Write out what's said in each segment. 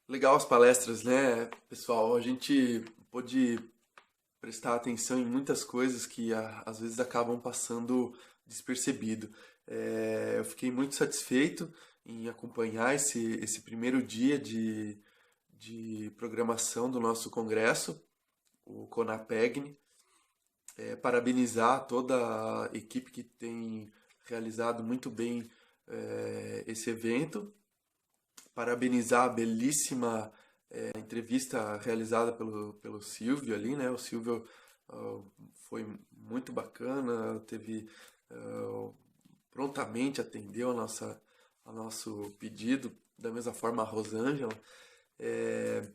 Legal as palestras, né, pessoal? A gente pôde prestar atenção em muitas coisas que às vezes acabam passando despercebido. Eu fiquei muito satisfeito em acompanhar esse primeiro dia de programação do nosso congresso, o CONAPEGNE. Parabenizar toda a equipe que tem realizado muito bem esse evento, parabenizar a belíssima entrevista realizada pelo Silvio ali, né? O Silvio ah, foi muito bacana, teve prontamente atendeu ao nosso pedido, da mesma forma a Rosângela. É,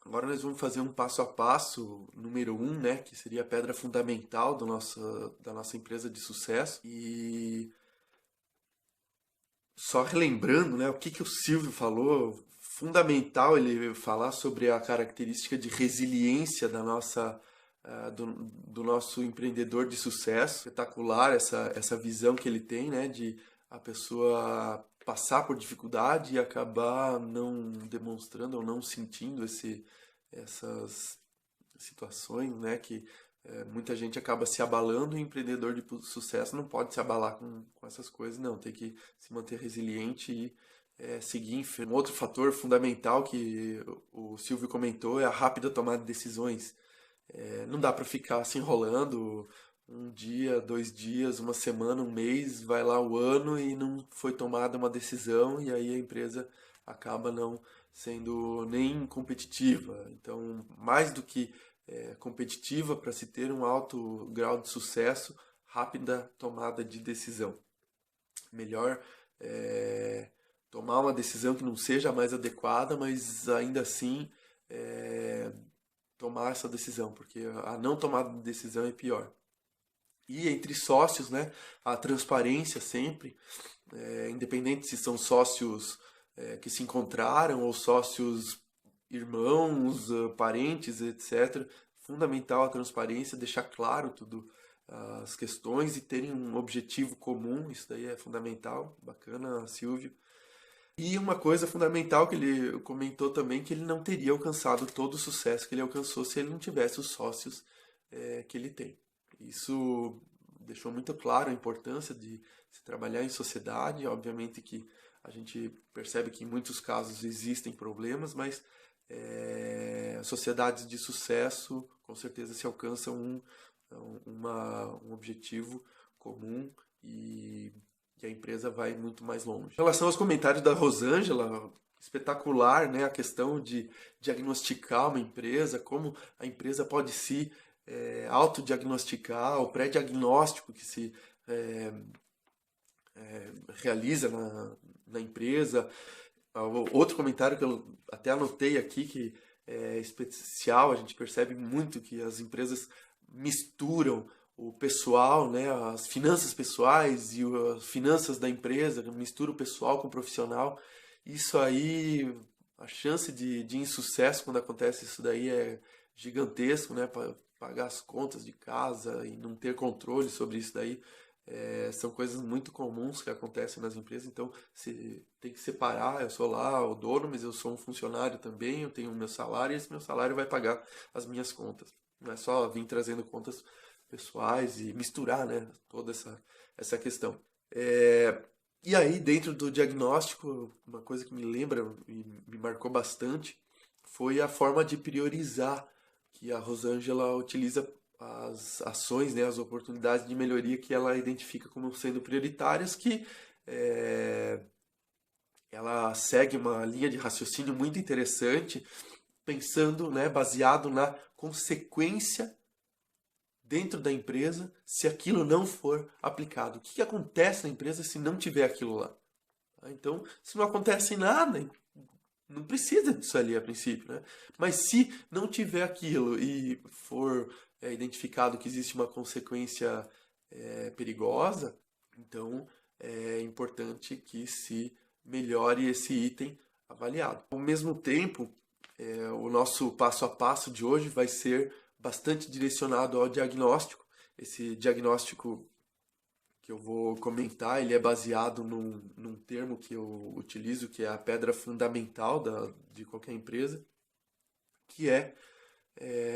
Agora nós vamos fazer um passo a passo, número um, né? Que seria a pedra fundamental da nossa empresa de sucesso. E só relembrando, né, o que o Silvio falou, fundamental ele falar sobre a característica de resiliência do nosso empreendedor de sucesso. Espetacular essa visão que ele tem, né, de a pessoa passar por dificuldade e acabar não demonstrando ou não sentindo essas situações, né, que muita gente acaba se abalando e o empreendedor de sucesso não pode se abalar com essas coisas, não. Tem que se manter resiliente e seguir em frente. Um outro fator fundamental que o Silvio comentou é a rápida tomada de decisões. Não dá para ficar se enrolando um dia, 2 dias, uma semana, um mês, vai lá o ano e não foi tomada uma decisão e aí a empresa acaba não sendo nem competitiva. Então, mais do que competitiva para se ter um alto grau de sucesso, rápida tomada de decisão. Melhor tomar uma decisão que não seja a mais adequada, mas ainda assim tomar essa decisão, porque a não tomada de decisão é pior. E entre sócios, né, a transparência sempre, independente se são sócios que se encontraram ou sócios irmãos, parentes, etc. Fundamental a transparência, deixar claro tudo as questões e terem um objetivo comum, isso daí é fundamental, bacana, Silvio. E uma coisa fundamental que ele comentou também, que ele não teria alcançado todo o sucesso que ele alcançou se ele não tivesse os sócios que ele tem. Isso deixou muito claro a importância de se trabalhar em sociedade. Obviamente que a gente percebe que em muitos casos existem problemas, mas sociedades de sucesso com certeza se alcançam um objetivo comum e a empresa vai muito mais longe. Em relação aos comentários da Rosângela, espetacular, né? A questão de diagnosticar uma empresa, como a empresa pode se autodiagnosticar, o pré-diagnóstico que se realiza na empresa. Outro comentário que eu até anotei aqui, que é especial, a gente percebe muito que as empresas misturam o pessoal, né, as finanças pessoais e as finanças da empresa, mistura o pessoal com o profissional. Isso aí, a chance de insucesso quando acontece isso daí é gigantesco, né, para pagar as contas de casa e não ter controle sobre isso daí. São coisas muito comuns que acontecem nas empresas, então você tem que separar. Eu sou lá o dono, mas eu sou um funcionário também, eu tenho o meu salário e esse meu salário vai pagar as minhas contas. Não é só vir trazendo contas pessoais e misturar, né, toda essa questão. E aí, dentro do diagnóstico, uma coisa que me lembra e me marcou bastante foi a forma de priorizar que a Rosângela utiliza as ações, né, as oportunidades de melhoria que ela identifica como sendo prioritárias, que é, ela segue uma linha de raciocínio muito interessante, pensando, né, baseado na consequência dentro da empresa se aquilo não for aplicado. O que acontece na empresa se não tiver aquilo lá? Então, se não acontece nada, não precisa disso ali a princípio, né? Mas se não tiver aquilo e for identificado que existe uma consequência perigosa, então é importante que se melhore esse item avaliado. Ao mesmo tempo, o nosso passo a passo de hoje vai ser bastante direcionado ao diagnóstico. Esse diagnóstico que eu vou comentar, ele é baseado num termo que eu utilizo, que é a pedra fundamental de qualquer empresa, que é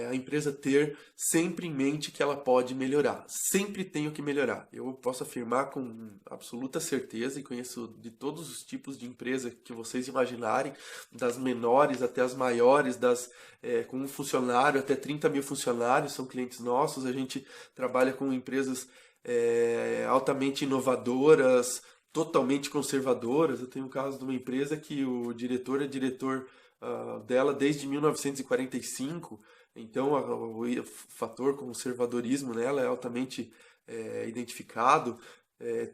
a empresa ter sempre em mente que ela pode melhorar. Sempre tem o que melhorar. Eu posso afirmar com absoluta certeza, e conheço de todos os tipos de empresa que vocês imaginarem, das menores até as maiores, com um funcionário até 30 mil funcionários, são clientes nossos. A gente trabalha com empresas altamente inovadoras, totalmente conservadoras. Eu tenho um caso de uma empresa que o diretor é diretor dela desde 1945, então o fator conservadorismo nela é altamente identificado.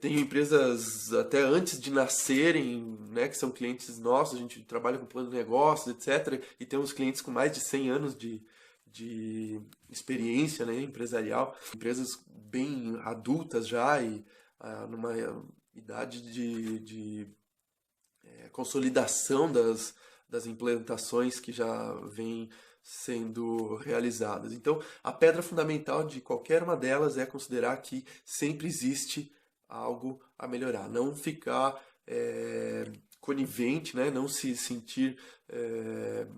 Tenho empresas até antes de nascerem, né, que são clientes nossos, a gente trabalha com plano de negócios, etc. E temos clientes com mais de 100 anos de experiência, né, empresarial, empresas bem adultas já e numa idade de consolidação das implementações que já vêm sendo realizadas. Então, a pedra fundamental de qualquer uma delas é considerar que sempre existe algo a melhorar, não ficar conivente, né? Não se sentir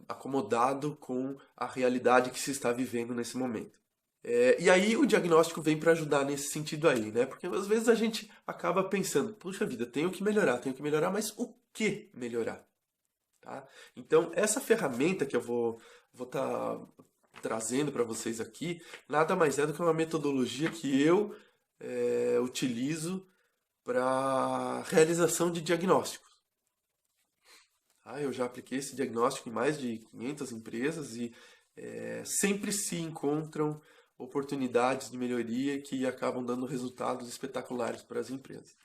acomodado com a realidade que se está vivendo nesse momento. E aí o diagnóstico vem para ajudar nesse sentido aí, né? Porque às vezes a gente acaba pensando, puxa vida, tenho que melhorar, mas o que melhorar? Tá? Então, essa ferramenta que eu vou estar trazendo para vocês aqui, nada mais é do que uma metodologia que eu utilizo para realização de diagnósticos. Tá? Eu já apliquei esse diagnóstico em mais de 500 empresas e sempre se encontram oportunidades de melhoria que acabam dando resultados espetaculares para as empresas.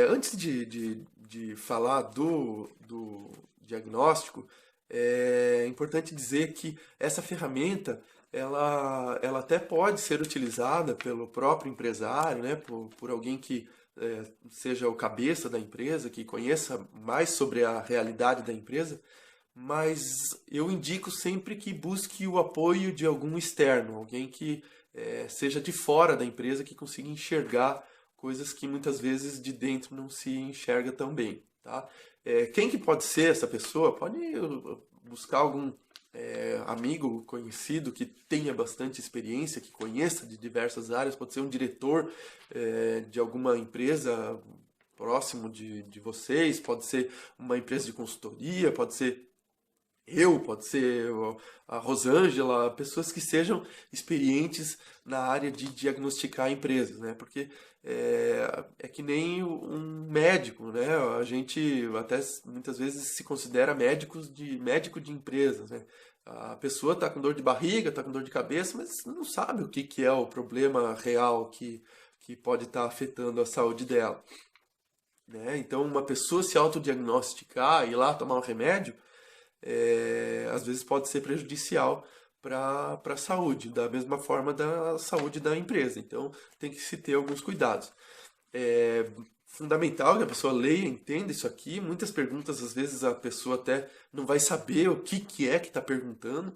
Antes de falar do diagnóstico, é importante dizer que essa ferramenta ela até pode ser utilizada pelo próprio empresário, né, por alguém que seja o cabeça da empresa, que conheça mais sobre a realidade da empresa, mas eu indico sempre que busque o apoio de algum externo, alguém que seja de fora da empresa, que consiga enxergar coisas que muitas vezes de dentro não se enxerga tão bem. Tá? Quem que pode ser essa pessoa? Pode buscar algum amigo conhecido que tenha bastante experiência, que conheça de diversas áreas, pode ser um diretor de alguma empresa próximo de vocês, pode ser uma empresa de consultoria, pode ser pode ser a Rosângela, pessoas que sejam experientes na área de diagnosticar empresas, né? Porque é que nem um médico, né? A gente até muitas vezes se considera médico de empresas, né? A pessoa está com dor de barriga, está com dor de cabeça, mas não sabe o que é o problema real que pode estar afetando a saúde dela, né? Então, uma pessoa se autodiagnosticar e ir lá tomar um remédio, às vezes pode ser prejudicial para a saúde, da mesma forma da saúde da empresa. Então tem que se ter alguns cuidados. É fundamental que a pessoa leia, entenda isso aqui. Muitas perguntas, às vezes, a pessoa até não vai saber o que é que está perguntando.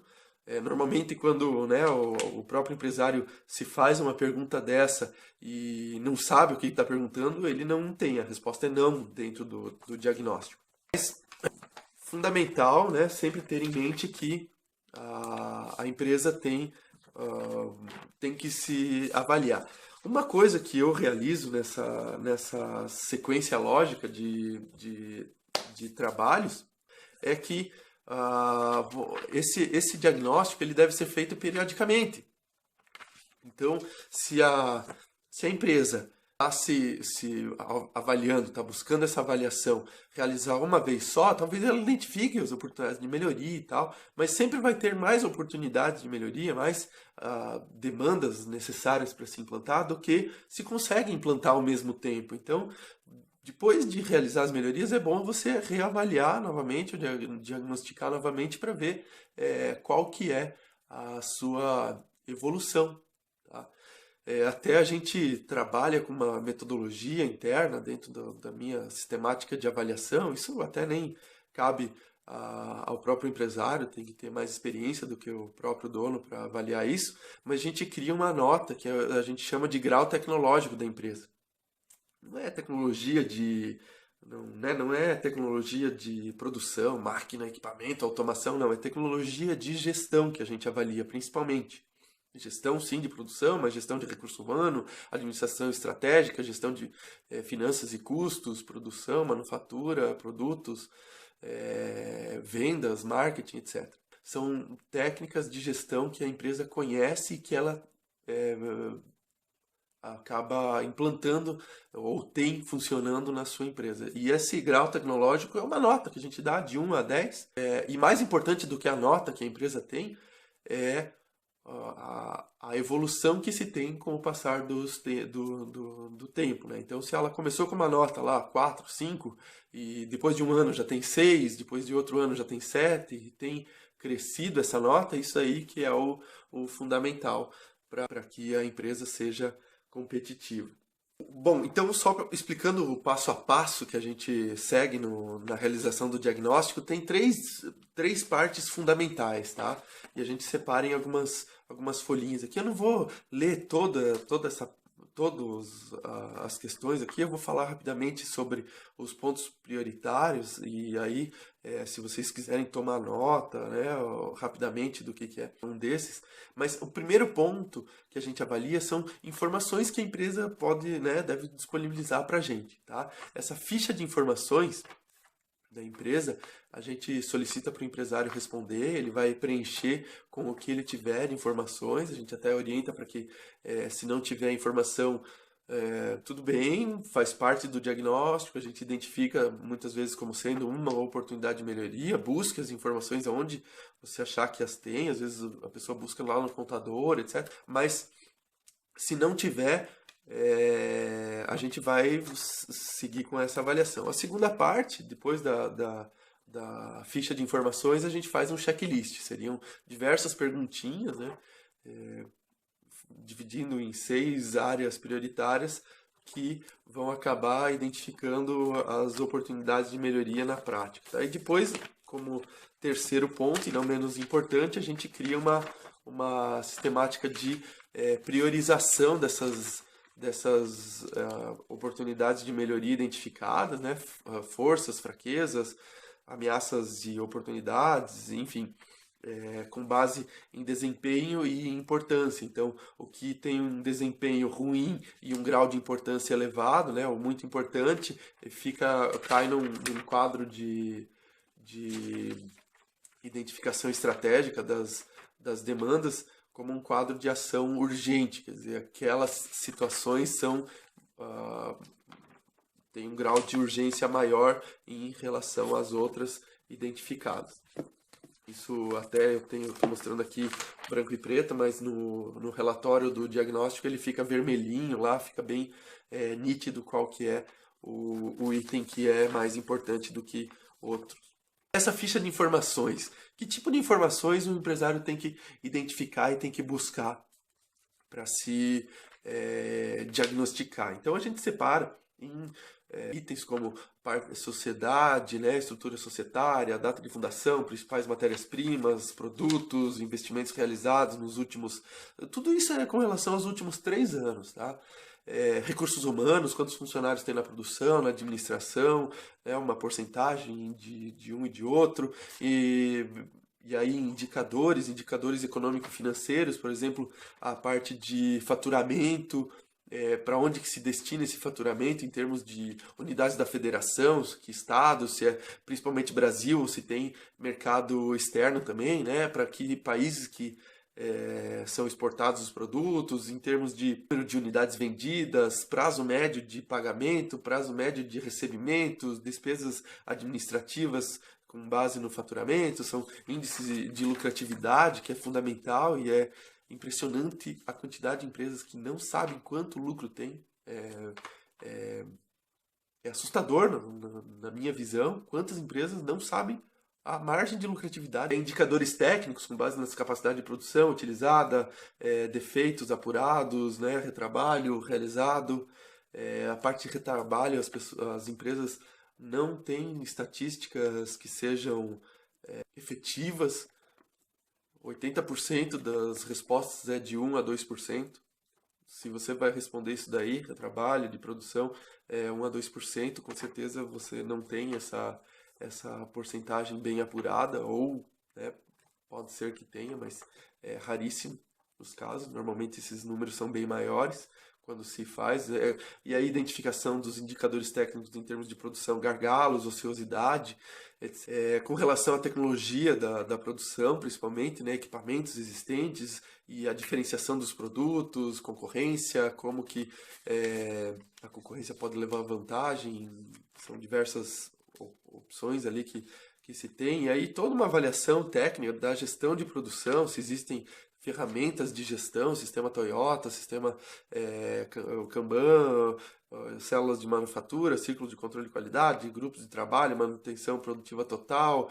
Normalmente, quando, né, o próprio empresário se faz uma pergunta dessa e não sabe o que está perguntando, ele não tem. A resposta é não dentro do diagnóstico. Mas, fundamental, né, sempre ter em mente que a empresa tem que se avaliar. Uma coisa que eu realizo nessa sequência lógica de trabalhos é que esse diagnóstico ele deve ser feito periodicamente. Então, se a empresa está se avaliando, está buscando essa avaliação, realizar uma vez só, talvez ela identifique as oportunidades de melhoria e tal, mas sempre vai ter mais oportunidades de melhoria, mais demandas necessárias para se implantar do que se consegue implantar ao mesmo tempo. Então, depois de realizar as melhorias, é bom você reavaliar novamente, diagnosticar novamente para ver qual que é a sua evolução. Tá? Até a gente trabalha com uma metodologia interna dentro da minha sistemática de avaliação, isso até nem cabe ao próprio empresário, tem que ter mais experiência do que o próprio dono para avaliar isso, mas a gente cria uma nota que a gente chama de grau tecnológico da empresa. não é tecnologia de não, né, não é tecnologia de produção, máquina, equipamento, automação, não, é tecnologia de gestão que a gente avalia principalmente. Gestão, sim, de produção, mas gestão de recurso humano, administração estratégica, gestão de finanças e custos, produção, manufatura, produtos, vendas, marketing, etc. São técnicas de gestão que a empresa conhece e que ela eh, acaba implantando ou tem funcionando na sua empresa. E esse grau tecnológico é uma nota que a gente dá de 1 a 10. E mais importante do que a nota que a empresa tem é a evolução que se tem com o passar do tempo, né? Então, se ela começou com uma nota lá, 4, 5, e depois de um ano já tem 6, depois de outro ano já tem 7, e tem crescido essa nota, isso aí que é o fundamental para que a empresa seja competitiva. Bom, então só explicando o passo a passo que a gente segue na realização do diagnóstico, tem três partes fundamentais, tá? E a gente separa em algumas folhinhas aqui. Eu não vou ler todas as questões aqui, eu vou falar rapidamente sobre os pontos prioritários e aí, se vocês quiserem tomar nota, né, rapidamente do que é um desses. Mas o primeiro ponto que a gente avalia são informações que a empresa pode, né, deve disponibilizar para a gente, tá? Essa ficha de informações da empresa, a gente solicita para o empresário responder, ele vai preencher com o que ele tiver de informações, a gente até orienta para que, se não tiver informação, tudo bem, faz parte do diagnóstico, a gente identifica muitas vezes como sendo uma oportunidade de melhoria, busque as informações aonde você achar que as tem, às vezes a pessoa busca lá no contador, etc. Mas se não tiver, a gente vai seguir com essa avaliação. A segunda parte, depois da ficha de informações, a gente faz um checklist. Seriam diversas perguntinhas, né? Dividindo em 6 áreas prioritárias que vão acabar identificando as oportunidades de melhoria na prática. Aí depois, como terceiro ponto, e não menos importante, a gente cria uma sistemática de priorização dessas oportunidades de melhoria identificadas, né? Forças, fraquezas, ameaças e oportunidades, enfim, com base em desempenho e importância. Então, o que tem um desempenho ruim e um grau de importância elevado, né, ou muito importante, cai num quadro de identificação estratégica das demandas como um quadro de ação urgente, quer dizer, aquelas situações têm um grau de urgência maior em relação às outras identificadas. Isso até estou mostrando aqui branco e preto, mas no relatório do diagnóstico ele fica vermelhinho lá, fica bem nítido qual que é o item que é mais importante do que outros. Essa ficha de informações, que tipo de informações o empresário tem que identificar e tem que buscar para se diagnosticar? Então a gente separa em itens como sociedade, né, estrutura societária, data de fundação, principais matérias-primas, produtos, investimentos realizados nos últimos... Tudo isso é com relação aos últimos 3 anos, tá? Recursos humanos, quantos funcionários tem na produção, na administração, né, uma porcentagem de um e de outro, e aí indicadores econômico-financeiros, por exemplo, a parte de faturamento, para onde que se destina esse faturamento em termos de unidades da federação, que estados, se é principalmente Brasil, se tem mercado externo também, né? Para que países que são exportados os produtos, em termos de número de unidades vendidas, prazo médio de pagamento, prazo médio de recebimentos, despesas administrativas com base no faturamento, são índices de lucratividade, que é fundamental e é impressionante a quantidade de empresas que não sabem quanto lucro tem. É assustador, na minha visão, quantas empresas não sabem a margem de lucratividade. Indicadores técnicos com base nessa capacidade de produção utilizada, defeitos apurados, né, retrabalho realizado. A parte de retrabalho, as empresas não têm estatísticas que sejam efetivas. 80% das respostas é de 1 a 2%. se você vai responder isso daí, de trabalho, de produção, 1 a 2%, com certeza você não tem essa porcentagem bem apurada, ou, né, pode ser que tenha, mas é raríssimo os casos. Normalmente esses números são bem maiores quando se faz. E a identificação dos indicadores técnicos em termos de produção, gargalos, ociosidade, com relação à tecnologia da produção, principalmente, né, equipamentos existentes e a diferenciação dos produtos, concorrência, como que a concorrência pode levar vantagem, são diversas opções ali que se tem, e aí toda uma avaliação técnica da gestão de produção, se existem ferramentas de gestão, sistema Toyota, sistema Kanban, células de manufatura, ciclo de controle de qualidade, grupos de trabalho, manutenção produtiva total,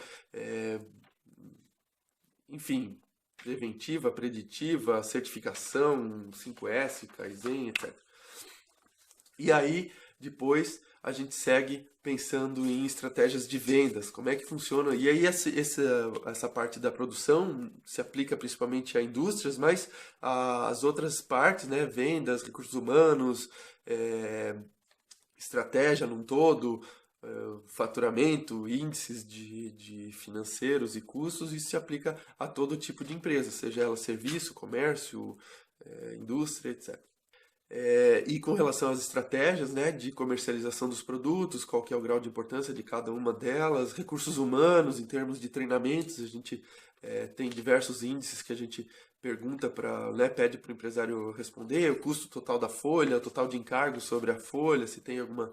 enfim, preventiva, preditiva, certificação, 5S, Kaizen, etc. E aí, depois, a gente segue pensando em estratégias de vendas, como é que funciona. E aí essa parte da produção se aplica principalmente a indústrias, mas as outras partes, né, vendas, recursos humanos, estratégia num todo, faturamento, índices de financeiros e custos, isso se aplica a todo tipo de empresa, seja ela serviço, comércio, indústria, etc. E com relação às estratégias, né, de comercialização dos produtos, qual que é o grau de importância de cada uma delas, recursos humanos, em termos de treinamentos, a gente tem diversos índices que a gente pergunta para, né, pede para o empresário responder, o custo total da folha, o total de encargos sobre a folha, se tem alguma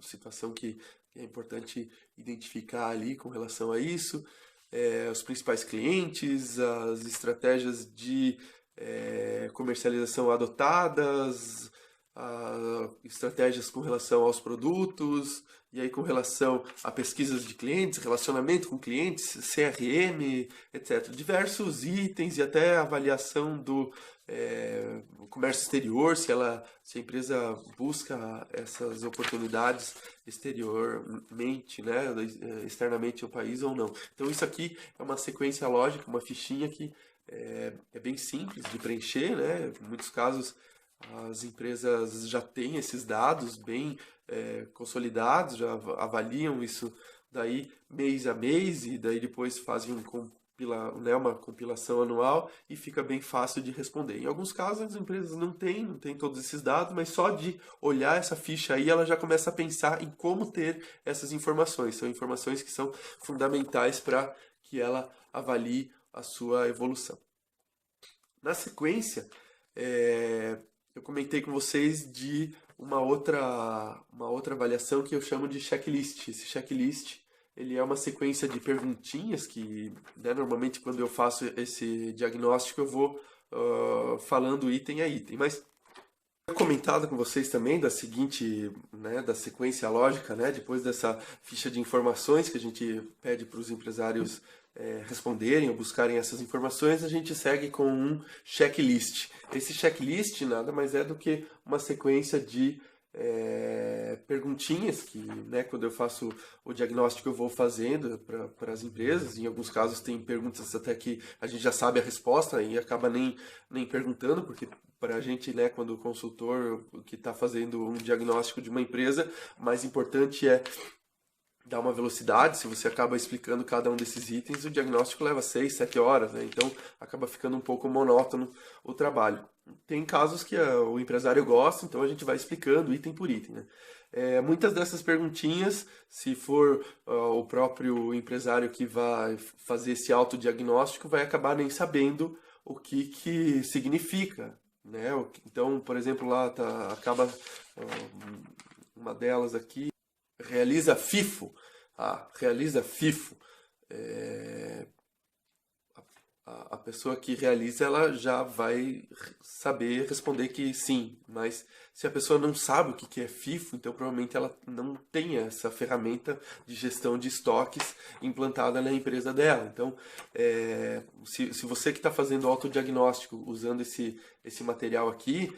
situação que é importante identificar ali com relação a isso, os principais clientes, as estratégias de comercialização adotadas, estratégias com relação aos produtos, e aí com relação a pesquisas de clientes, relacionamento com clientes, CRM, etc. Diversos itens e até avaliação do comércio exterior, se a empresa busca essas oportunidades exteriormente, né, externamente ao país ou não. Então isso aqui é uma sequência lógica, uma fichinha que é bem simples de preencher, né? Em muitos casos as empresas já têm esses dados bem consolidados, já avaliam isso daí mês a mês e daí depois fazem uma compilação anual e fica bem fácil de responder. Em alguns casos as empresas não têm todos esses dados, mas só de olhar essa ficha aí ela já começa a pensar em como ter essas informações. São informações que são fundamentais para que ela avalie a sua evolução. Na sequência, eu comentei com vocês de uma outra avaliação que eu chamo de checklist. Esse checklist ele é uma sequência de perguntinhas que, né, normalmente quando eu faço esse diagnóstico eu vou falando item a item, mas eu comentado com vocês também da seguinte, né, da sequência lógica, né, depois dessa ficha de informações que a gente pede para os empresários responderem ou buscarem essas informações, a gente segue com um checklist. Esse checklist nada mais é do que uma sequência de perguntinhas que, né, quando eu faço o diagnóstico eu vou fazendo para as empresas. Em alguns casos tem perguntas até que a gente já sabe a resposta e acaba nem perguntando, porque para a gente, né, quando o consultor que está fazendo um diagnóstico de uma empresa, o mais importante é dar uma velocidade. Se você acaba explicando cada um desses itens, o diagnóstico leva 6, 7 horas, né? Então acaba ficando um pouco monótono o trabalho. Tem casos que o empresário gosta, então a gente vai explicando item por item, né? Muitas dessas perguntinhas, se for o próprio empresário que vai fazer esse autodiagnóstico, vai acabar nem sabendo o que significa, né? Então, por exemplo, lá acaba uma delas aqui, realiza FIFO. Realiza FIFO. A pessoa que realiza, ela já vai saber responder que sim, mas se a pessoa não sabe o que é FIFO, então provavelmente ela não tem essa ferramenta de gestão de estoques implantada na empresa dela. Então, se você que está fazendo autodiagnóstico usando esse material aqui,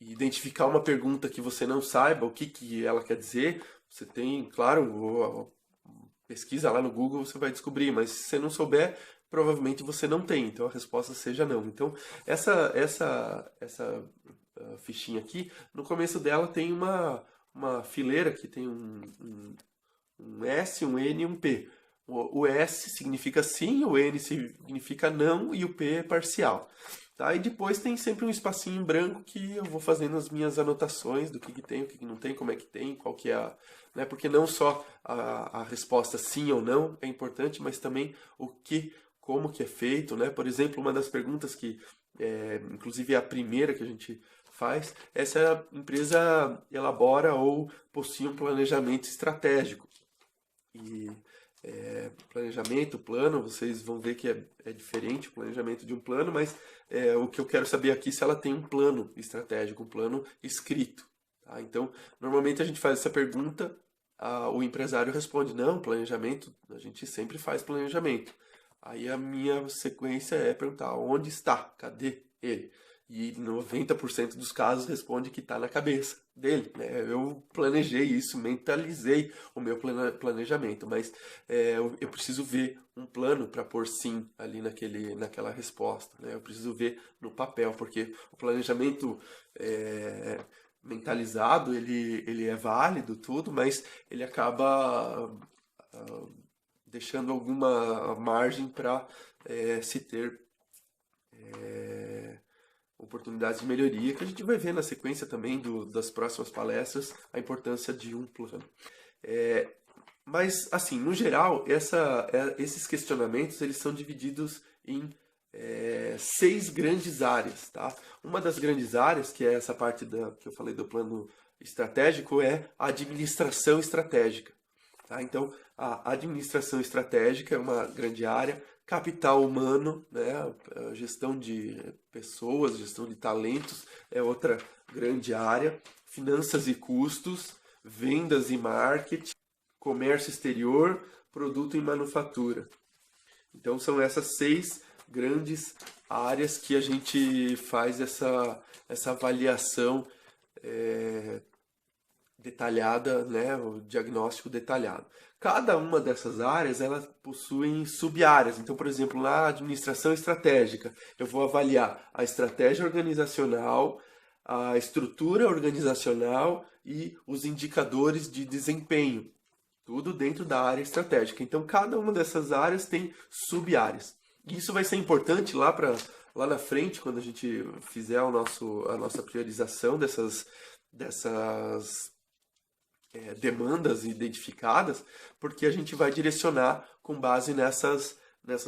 identificar uma pergunta que você não saiba o que ela quer dizer, você tem, claro, pesquisa lá no Google, você vai descobrir, mas se você não souber, provavelmente você não tem, então a resposta seja não. Então, essa fichinha aqui, no começo dela tem uma fileira que tem um S, um N e um P. O S significa sim, o N significa não e o P é parcial. Tá? E depois tem sempre um espacinho em branco que eu vou fazendo as minhas anotações do que tem, o que não tem, como é que tem, qual que é a... Né? Porque não só a resposta sim ou não é importante, mas também o que, como que é feito. Né? Por exemplo, uma das perguntas que, inclusive é a primeira que a gente faz, é se a empresa elabora ou possui um planejamento estratégico. E planejamento, plano, vocês vão ver que é diferente o planejamento de um plano, mas o que eu quero saber aqui é se ela tem um plano estratégico, um plano escrito. Tá? Então, normalmente a gente faz essa pergunta, o empresário responde, não, planejamento, a gente sempre faz planejamento. Aí a minha sequência é perguntar, onde está? Cadê ele? E 90% dos casos responde que está na cabeça dele. Né? Eu planejei isso, mentalizei o meu planejamento, mas eu preciso ver um plano para pôr sim ali naquela resposta. Né? Eu preciso ver no papel, porque o planejamento mentalizado, ele é válido, tudo, mas ele acaba deixando alguma margem para se ter oportunidades de melhoria, que a gente vai ver na sequência também das próximas palestras, a importância de um plano. Mas, assim, no geral, esses questionamentos eles são divididos em 6 grandes áreas. Tá? Uma das grandes áreas, que é essa parte que eu falei do plano estratégico, é a administração estratégica. Tá? Então, a administração estratégica é uma grande área, capital humano, né? A gestão de pessoas, gestão de talentos é outra grande área, finanças e custos, vendas e marketing, comércio exterior, produto e manufatura. Então, são essas 6 grandes áreas que a gente faz essa avaliação detalhada, né, o diagnóstico detalhado. Cada uma dessas áreas, elas possuem sub-áreas. Então, por exemplo, na administração estratégica, eu vou avaliar a estratégia organizacional, a estrutura organizacional e os indicadores de desempenho. Tudo dentro da área estratégica. Então, cada uma dessas áreas tem sub-áreas. E isso vai ser importante lá na frente, quando a gente fizer a nossa priorização dessas demandas identificadas, porque a gente vai direcionar com base nessas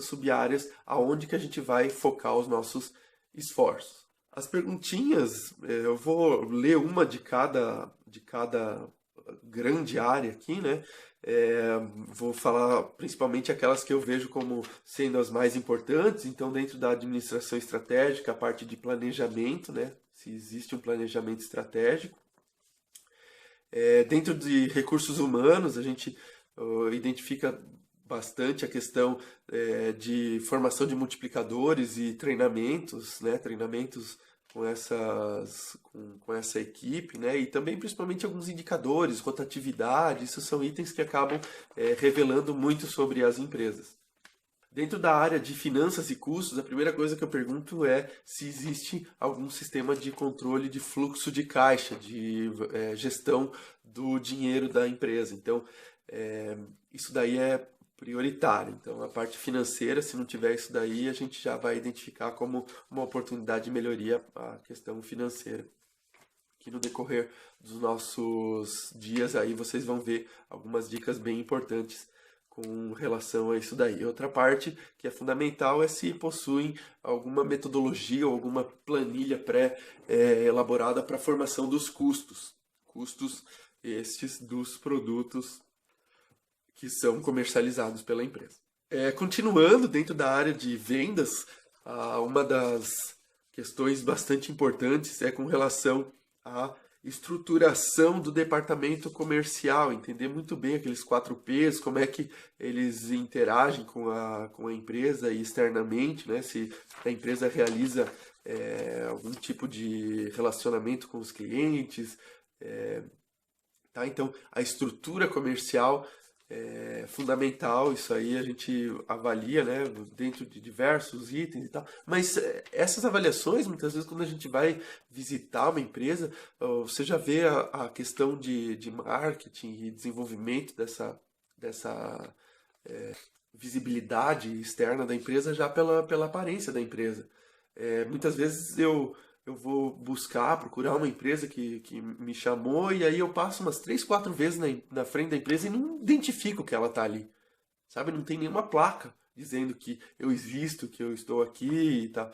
sub-áreas aonde que a gente vai focar os nossos esforços. As perguntinhas, eu vou ler uma de cada grande área aqui, né? Vou falar principalmente aquelas que eu vejo como sendo as mais importantes. Então, dentro da administração estratégica, a parte de planejamento, né? Se existe um planejamento estratégico. Dentro de recursos humanos, a gente identifica bastante a questão de formação de multiplicadores e treinamentos, né? Treinamentos com essa equipe, né? E também principalmente alguns indicadores, rotatividade, isso são itens que acabam revelando muito sobre as empresas. Dentro da área de finanças e custos, a primeira coisa que eu pergunto é se existe algum sistema de controle de fluxo de caixa, de gestão do dinheiro da empresa. Então, isso daí é prioritário. Então, a parte financeira, se não tiver isso daí, a gente já vai identificar como uma oportunidade de melhoria a questão financeira. Que no decorrer dos nossos dias aí vocês vão ver algumas dicas bem importantes com relação a isso daí. Outra parte que é fundamental é se possuem alguma metodologia ou alguma planilha pré-elaborada para a formação dos custos. Custos estes dos produtos que são comercializados pela empresa. Continuando dentro da área de vendas, uma das questões bastante importantes é com relação à estruturação do departamento comercial, entender muito bem aqueles 4 P's, como é que eles interagem com a empresa e externamente, né? Se a empresa realiza algum tipo de relacionamento com os clientes, tá? Então, a estrutura comercial é fundamental, isso aí a gente avalia, né, dentro de diversos itens e tal. Mas essas avaliações, muitas vezes, quando a gente vai visitar uma empresa, você já vê a questão de marketing e desenvolvimento dessa visibilidade externa da empresa já pela aparência da empresa. Muitas vezes eu vou procurar uma empresa que me chamou e aí eu passo umas 3, 4 vezes na frente da empresa e não identifico que ela está ali, sabe? Não tem nenhuma placa dizendo que eu existo, que eu estou aqui e tal.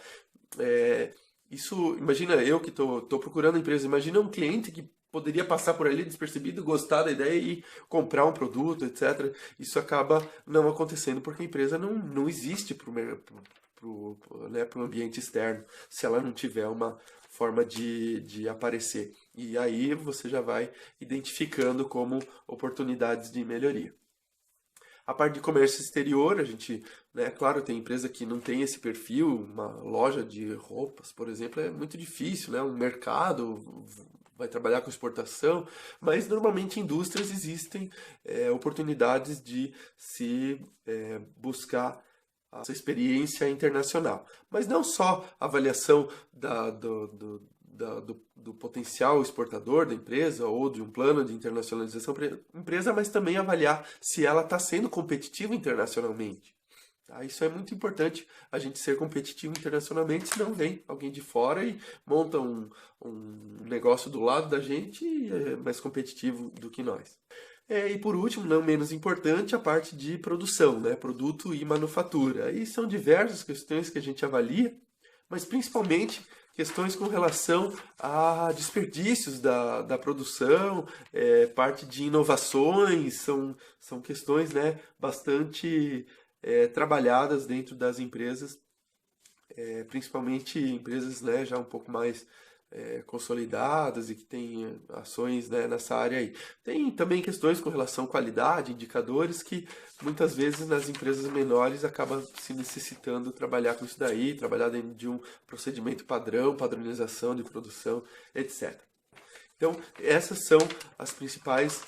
É, isso, imagina eu que tô procurando empresa, imagina um cliente que poderia passar por ali despercebido, gostar da ideia e comprar um produto, etc. Isso acaba não acontecendo porque a empresa não existe para o ambiente externo, se ela não tiver uma forma de aparecer. E aí você já vai identificando como oportunidades de melhoria. A parte de comércio exterior, a gente, né, claro, tem empresa que não tem esse perfil, uma loja de roupas, por exemplo, é muito difícil, né? Um mercado vai trabalhar com exportação, mas normalmente em indústrias existem oportunidades de se buscar essa experiência internacional. Mas não só a avaliação do potencial exportador da empresa ou de um plano de internacionalização para a empresa, mas também avaliar se ela está sendo competitiva internacionalmente. Tá? Isso é muito importante, a gente ser competitivo internacionalmente, senão vem alguém de fora e monta um negócio do lado da gente e é mais competitivo do que nós. E por último, não menos importante, a parte de produção, né? Produto e manufatura. Aí são diversas questões que a gente avalia, mas principalmente questões com relação a desperdícios da produção, parte de inovações, são questões, né, bastante trabalhadas dentro das empresas, principalmente empresas, né, já um pouco mais consolidadas e que têm ações, né, nessa área aí. Tem também questões com relação à qualidade, indicadores que muitas vezes nas empresas menores acaba se necessitando trabalhar com isso daí, trabalhar dentro de um procedimento padrão, padronização de produção, etc. Então, essas são as principais,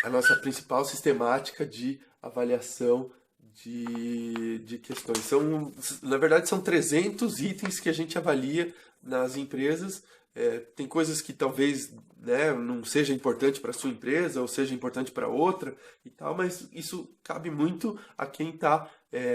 a nossa principal sistemática de avaliação de questões. Na verdade, são 300 itens que a gente avalia nas empresas. Tem coisas que talvez, né, não seja importante para a sua empresa ou seja importante para outra e tal, mas isso cabe muito a quem está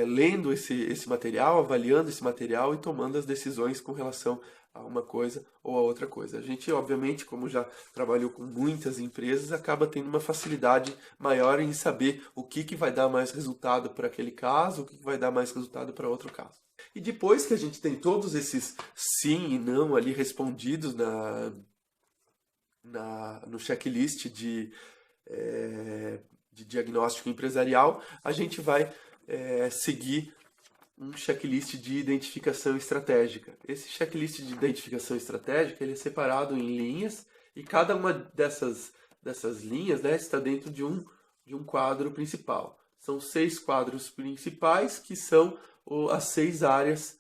lendo esse material, avaliando esse material e tomando as decisões com relação a uma coisa ou a outra coisa. A gente, obviamente, como já trabalhou com muitas empresas, acaba tendo uma facilidade maior em saber o que vai dar mais resultado para aquele caso, o que vai dar mais resultado para outro caso. E depois que a gente tem todos esses sim e não ali respondidos no checklist de diagnóstico empresarial, a gente vai seguir um checklist de identificação estratégica. Esse checklist de identificação estratégica ele é separado em linhas e cada uma dessas linhas, né, está dentro de um quadro principal. São 6 quadros principais que são as 6 áreas,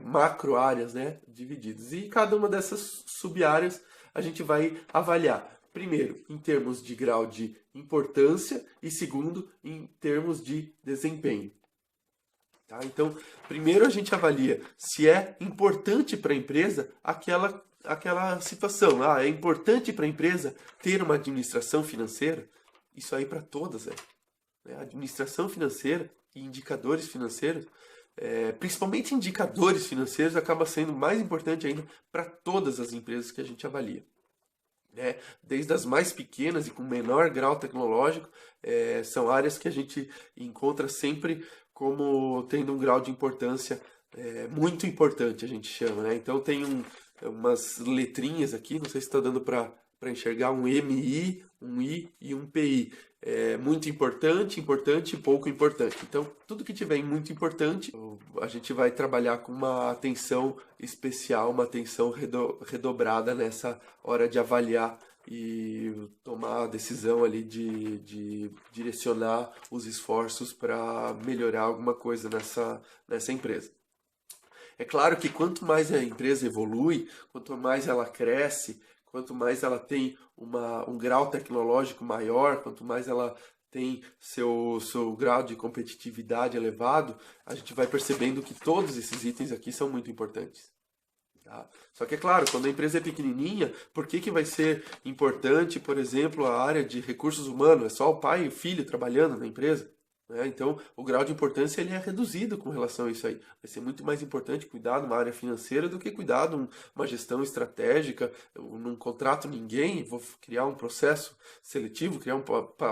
macro áreas, né, divididas. E cada uma dessas sub-áreas a gente vai avaliar. Primeiro, em termos de grau de importância e segundo, em termos de desempenho. Tá? Então, primeiro a gente avalia se é importante para a empresa aquela situação. É importante para a empresa ter uma administração financeira? Isso aí para todas é. Administração financeira e indicadores financeiros, principalmente indicadores financeiros, acaba sendo mais importante ainda para todas as empresas que a gente avalia. Desde as mais pequenas e com menor grau tecnológico, são áreas que a gente encontra sempre como tendo um grau de importância muito importante, a gente chama. Né? Então tem umas letrinhas aqui, não sei se está dando para enxergar um MI, um I e um PI. Muito importante, importante e pouco importante. Então, tudo que tiver muito importante, a gente vai trabalhar com uma atenção especial, uma atenção redobrada nessa hora de avaliar e tomar a decisão ali de direcionar os esforços para melhorar alguma coisa nessa empresa. É claro que quanto mais a empresa evolui, quanto mais ela cresce, quanto mais ela tem um grau tecnológico maior, quanto mais ela tem seu grau de competitividade elevado, a gente vai percebendo que todos esses itens aqui são muito importantes. Tá? Só que é claro, quando a empresa é pequenininha, por que vai ser importante, por exemplo, a área de recursos humanos? É só o pai e o filho trabalhando na empresa? Né? Então, o grau de importância ele é reduzido com relação a isso aí. Vai ser muito mais importante cuidar de uma área financeira do que cuidar de uma gestão estratégica. Eu não contrato ninguém, vou criar um processo seletivo, criar uma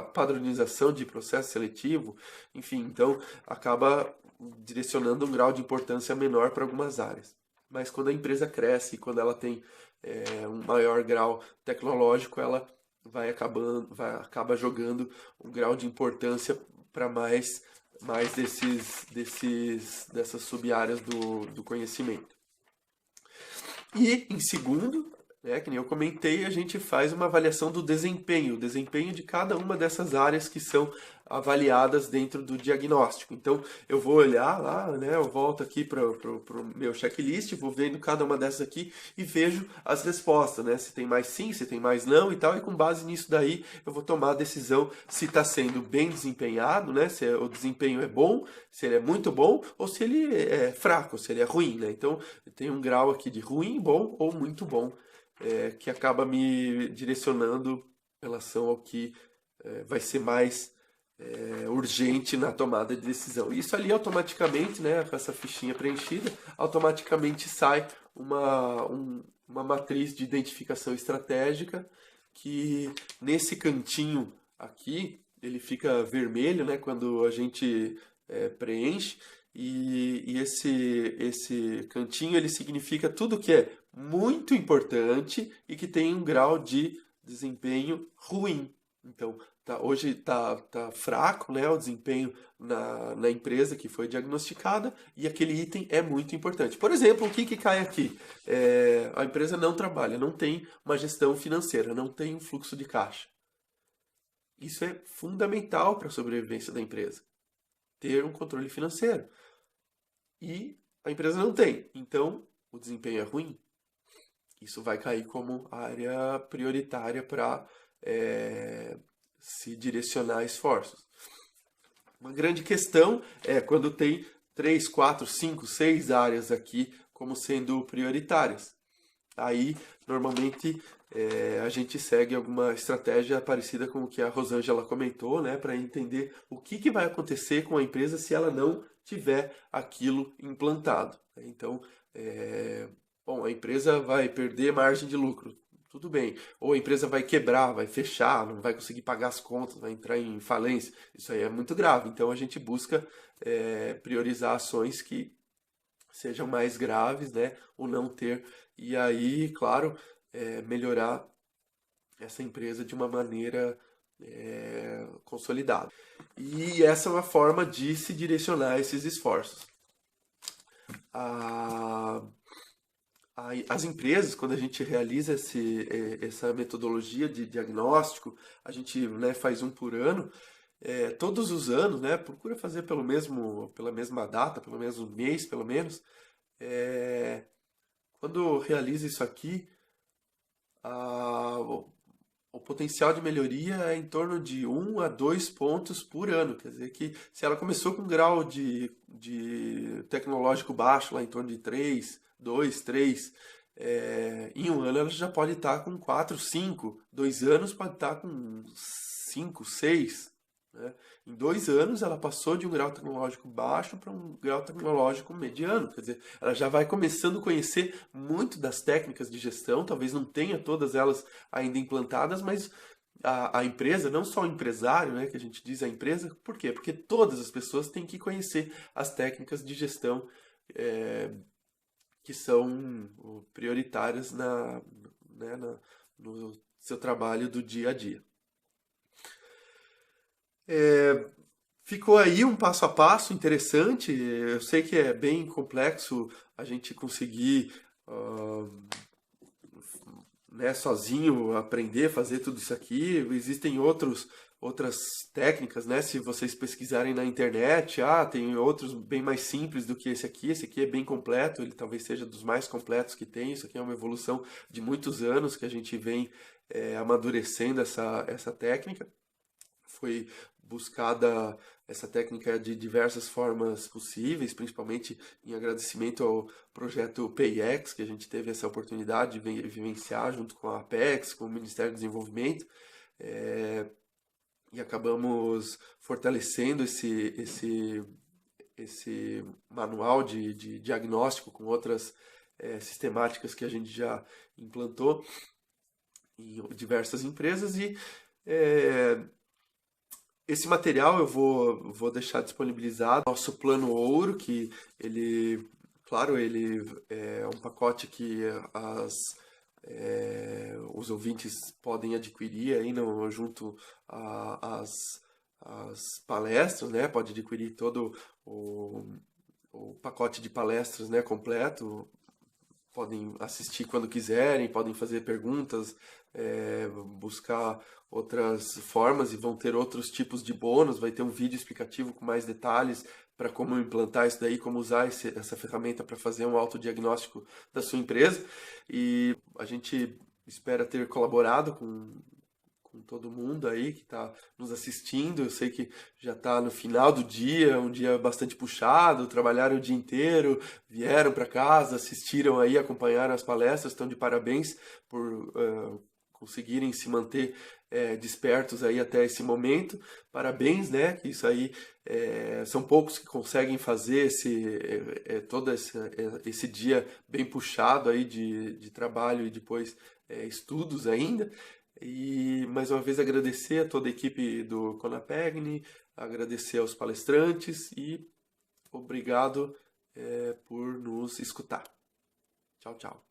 padronização de processo seletivo. Enfim, então acaba direcionando um grau de importância menor para algumas áreas. Mas quando a empresa cresce, quando ela tem um maior grau tecnológico, ela acaba jogando um grau de importância para mais dessas sub-áreas do conhecimento. E, em segundo, né, que nem eu comentei, a gente faz uma avaliação do desempenho, o desempenho de cada uma dessas áreas que são avaliadas dentro do diagnóstico. Então, eu vou olhar lá, né, eu volto aqui para o meu checklist, vou vendo cada uma dessas aqui e vejo as respostas, né, se tem mais sim, se tem mais não e tal, e com base nisso daí eu vou tomar a decisão se está sendo bem desempenhado, né, se o desempenho é bom, se ele é muito bom ou se ele é fraco, se ele é ruim, né. Então, tem um grau aqui de ruim, bom ou muito bom, que acaba me direcionando em relação ao que vai ser mais urgente na tomada de decisão. Isso ali automaticamente, né, com essa fichinha preenchida, automaticamente sai uma matriz de identificação estratégica que nesse cantinho aqui, ele fica vermelho, né, quando a gente preenche, e esse cantinho ele significa tudo que é muito importante e que tem um grau de desempenho ruim. Então, hoje tá fraco, né, o desempenho na empresa que foi diagnosticada e aquele item é muito importante. Por exemplo, o que cai aqui? A empresa não trabalha, não tem uma gestão financeira, não tem um fluxo de caixa. Isso é fundamental para a sobrevivência da empresa, ter um controle financeiro. E a empresa não tem, então o desempenho é ruim. Isso vai cair como área prioritária para se direcionar esforços. Uma grande questão é quando tem 3, 4, 5, 6 áreas aqui como sendo prioritárias. Aí, normalmente, a gente segue alguma estratégia parecida com o que a Rosângela comentou, né, para entender o que vai acontecer com a empresa se ela não tiver aquilo implantado. Então, bom, a empresa vai perder margem de lucro, tudo bem. Ou a empresa vai quebrar, vai fechar, não vai conseguir pagar as contas, vai entrar em falência. Isso aí é muito grave. Então, a gente busca priorizar ações que sejam mais graves, né, ou não ter. E aí, claro, melhorar essa empresa de uma maneira consolidada. E essa é uma forma de se direcionar esses esforços. As empresas, quando a gente realiza essa metodologia de diagnóstico, a gente, né, faz um por ano, todos os anos, né, procura fazer pela mesma data, pelo mesmo mês, pelo menos. Quando realiza isso aqui, o potencial de melhoria é em torno de 1 a 2 pontos por ano. Quer dizer que se ela começou com um grau de tecnológico baixo, lá em torno de 3, 2, 3, em um ano ela já pode estar com 4, 5. 2 anos pode estar com 5, 6. Né? Em 2 anos ela passou de um grau tecnológico baixo para um grau tecnológico mediano. Quer dizer, ela já vai começando a conhecer muito das técnicas de gestão, talvez não tenha todas elas ainda implantadas, mas a empresa, não só o empresário, né, que a gente diz a empresa, por quê? Porque todas as pessoas têm que conhecer as técnicas de gestão que são prioritárias no seu trabalho do dia a dia. Ficou aí um passo a passo interessante. Eu sei que é bem complexo a gente conseguir né, sozinho aprender, fazer tudo isso aqui. Existem outras técnicas, né? Se vocês pesquisarem na internet, tem outros bem mais simples do que esse aqui. Esse aqui é bem completo, ele talvez seja dos mais completos que tem. Isso aqui é uma evolução de muitos anos que a gente vem amadurecendo essa técnica. Foi buscada essa técnica de diversas formas possíveis, principalmente em agradecimento ao projeto PayEx, que a gente teve essa oportunidade de vivenciar junto com a Apex, com o Ministério do Desenvolvimento, e acabamos fortalecendo esse manual de diagnóstico com outras sistemáticas que a gente já implantou em diversas empresas e esse material eu vou deixar disponibilizado. Nosso plano ouro, que ele, claro, ele é um pacote que os ouvintes podem adquirir aí junto às palestras, né? Pode adquirir todo o pacote de palestras, né, completo. Podem assistir quando quiserem, podem fazer perguntas, buscar outras formas e vão ter outros tipos de bônus. Vai ter um vídeo explicativo com mais detalhes para como implantar isso daí, como usar essa ferramenta para fazer um autodiagnóstico da sua empresa. E a gente espera ter colaborado com todo mundo aí que está nos assistindo. Eu sei que já está no final do dia, um dia bastante puxado, trabalharam o dia inteiro, vieram para casa, assistiram aí, acompanharam as palestras, estão de parabéns por conseguirem se manter despertos aí até esse momento. Parabéns, né? Que isso aí são poucos que conseguem fazer todo esse dia bem puxado aí de trabalho e depois estudos ainda. E mais uma vez agradecer a toda a equipe do Conapegni, agradecer aos palestrantes e obrigado por nos escutar. Tchau, tchau.